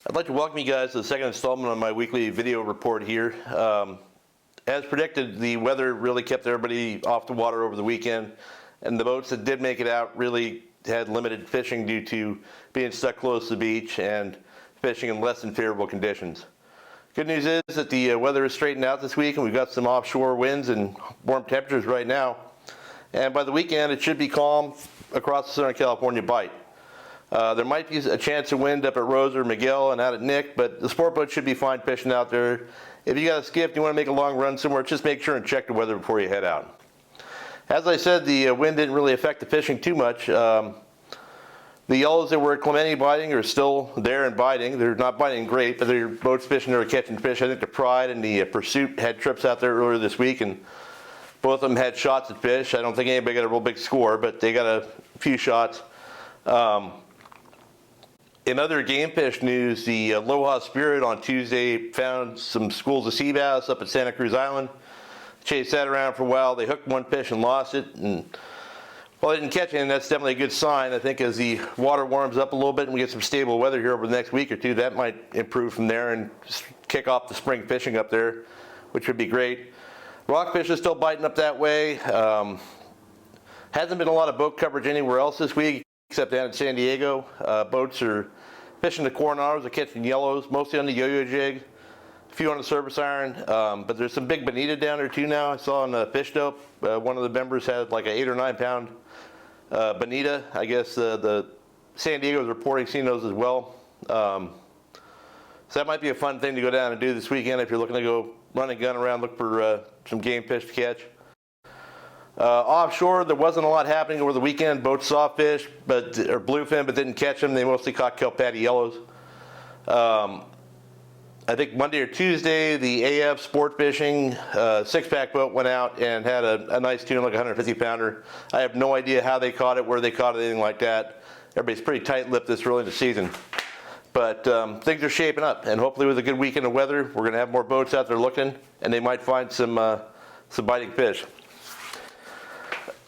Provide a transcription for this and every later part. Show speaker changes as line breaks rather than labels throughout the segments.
I'd like to welcome you guys to the second installment on my weekly video report here. As predicted, the weather really kept everybody off the water over the weekend, and the boats that did make it out really had limited fishing due to being stuck close to the beach and fishing in less than favorable conditions. Good news is that the weather is straightened out this week, and we've got some offshore winds and warm temperatures right now. And by the weekend, it should be calm across the Southern California Bight. There might be a chance of wind up at Rose or Miguel and out at Nick, but the sport boat should be fine fishing out there. If you got a skiff, you want to make a long run somewhere, just make sure and check the weather before you head out. As I said, the wind didn't really affect the fishing too much. The yellows that were at Clemente biting are still there and biting. They're not biting great, but their boats fishing or catching fish. I think the Pride and the Pursuit had trips out there earlier this week, and both of them had shots at fish. I don't think anybody got a real big score, but they got a few shots. In other game fish news, the Aloha Spirit on Tuesday found some schools of sea bass up at Santa Cruz Island. Chased that around for a while. They hooked one fish and lost it. And well, they didn't catch it, and that's definitely a good sign. I think as the water warms up a little bit and we get some stable weather here over the next week or two, that might improve from there and kick off the spring fishing up there, which would be great. Rockfish is still biting up that way. Hasn't been a lot of boat coverage anywhere else this week, except down in San Diego. Boats are fishing the Coronados, they're catching yellows, mostly on the yo-yo jig, a few on the surface iron, but there's some big bonito down there too now. I saw on the Fish Dope, one of the members had like an 8 or 9 pound bonita. I guess the San Diego is reporting seeing those as well. So that might be a fun thing to go down and do this weekend if you're looking to go run a gun around, look for some game fish to catch. Offshore, there wasn't a lot happening over the weekend. Boats saw fish, or bluefin, but didn't catch them. They mostly caught kelp patty yellows. I think Monday or Tuesday, the AF sport fishing 6-pack boat went out and had a nice tuna, like a 150 pounder. I have no idea how they caught it, where they caught it, anything like that. Everybody's pretty tight-lipped this early in the season. But things are shaping up, and hopefully with a good weekend of weather, we're going to have more boats out there looking, and they might find some biting fish.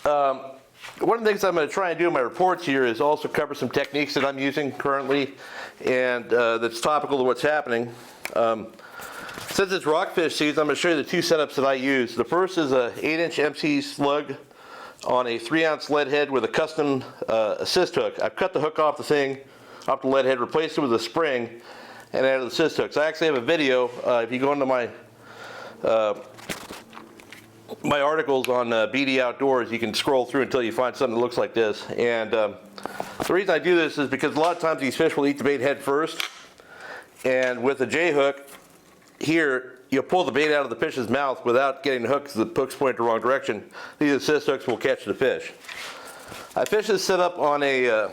One of the things I'm going to try and do in my reports here is also cover some techniques that I'm using currently, and that's topical to what's happening. Since it's rockfish season, I'm going to show you the two setups that I use. The first is a 8-inch MC Slug on a 3-ounce lead head with a custom assist hook. I've cut the hook off the thing, off the lead head, replaced it with a spring, and added assist hooks. I actually have a video. If you go into my articles on BD Outdoors, you can scroll through until you find something that looks like this. And the reason I do this is because a lot of times these fish will eat the bait head first, and with a J hook here, you'll pull the bait out of the fish's mouth without getting the hook because the hook's pointed the wrong direction. These assist hooks will catch the fish. I fish this setup on a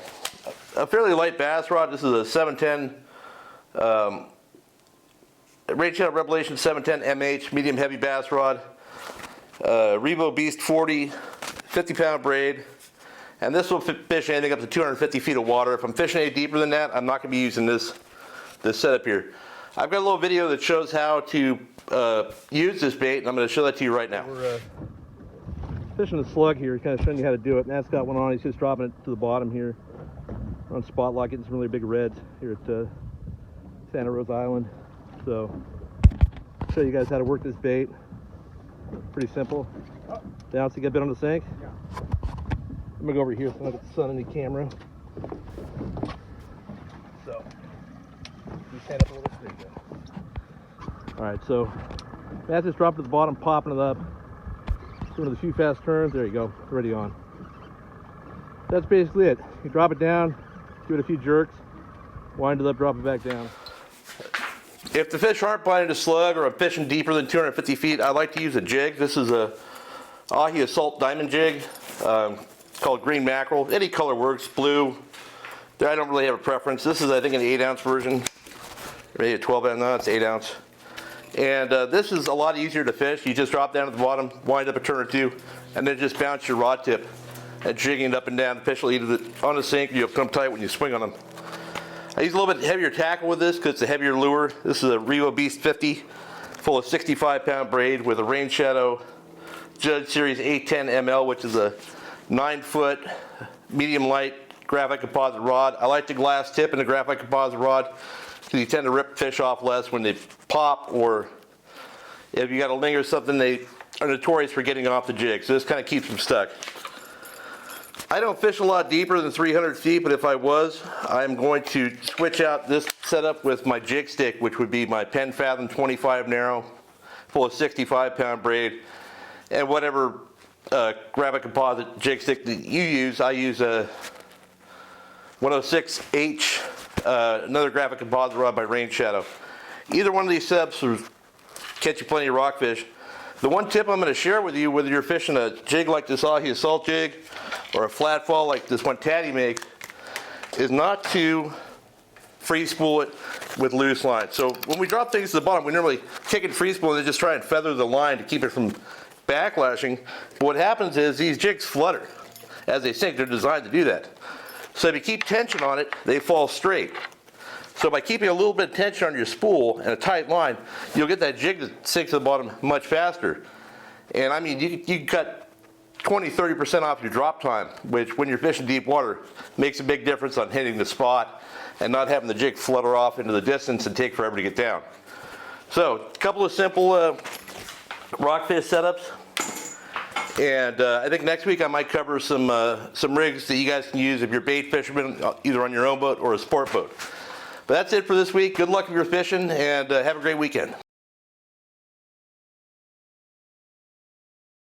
fairly light bass rod. This is a 710 Rain Shadow Revelation 710 MH medium heavy bass rod. Revo Beast 40, 50-pound braid, and this will fish anything up to 250 feet of water. If I'm fishing any deeper than that, I'm not going to be using this setup here. I've got a little video that shows how to use this bait, and I'm going to show that to you right now. We're fishing the Slug here, kind of showing you how to do it. Matt's got one on. He's just dropping it to the bottom here. We're on spot lock, getting some really big reds here at Santa Rosa Island. So I'll show you guys how to work this bait. Pretty simple. Down so you get a bit on the sink. Yeah. I'm gonna go over here so I don't get the sun in the camera. So you stand up a little bit. All right, so Matt's just dropped to the bottom, popping it up. Doing a few fast turns. There you go. Already on. That's basically it. You drop it down, give it a few jerks, wind it up, drop it back down. If the fish aren't biting a slug or I'm fishing deeper than 250 feet, I like to use a jig. This is a Ahi Assault Diamond jig. It's called green mackerel. Any color works, blue. I don't really have a preference. This is, I think, an 8-ounce version. Maybe a 12-ounce, no, it's 8 ounce. And this is a lot easier to fish. You just drop down at the bottom, wind up a turn or two, and then just bounce your rod tip and jigging it up and down. The fish will eat it on the sink. You'll come tight when you swing on them. I use a little bit heavier tackle with this because it's a heavier lure. This is a Revo Beast 50, full of 65-pound braid with a Rain Shadow Judge Series 810 ML, which is a 9-foot medium light graphite composite rod. I like the glass tip in the graphite composite rod You tend to rip fish off less when they pop, or if you got a ling or something, they are notorious for getting off the jig. So this kind of keeps them stuck. I don't fish a lot deeper than 300 feet, but if I was, I'm going to switch out this setup with my jig stick, which would be my Penn Fathom 25 narrow, full of 65-pound braid, and whatever graphic composite jig stick that you use. I use a 106H, another graphic composite rod by Rain Shadow. Either one of these setups will catch you plenty of rockfish. The one tip I'm going to share with you, whether you're fishing a jig like this Ahi salt jig or a flat fall like this one Taddy makes, is not to free spool it with loose line. So when we drop things to the bottom, we normally kick it free spool and then just try and feather the line to keep it from backlashing. But what happens is these jigs flutter as they sink. They're designed to do that. So if you keep tension on it, they fall straight. So by keeping a little bit of tension on your spool and a tight line, you'll get that jig that sinks to the bottom much faster. And I mean, you can cut 20-30% off your drop time, which when you're fishing deep water makes a big difference on hitting the spot and not having the jig flutter off into the distance and take forever to get down. So a couple of simple rockfish setups. And I think next week I might cover some rigs that you guys can use if you're bait fishermen, either on your own boat or a sport boat. But that's it for this week. Good luck if you're fishing, and have a great weekend.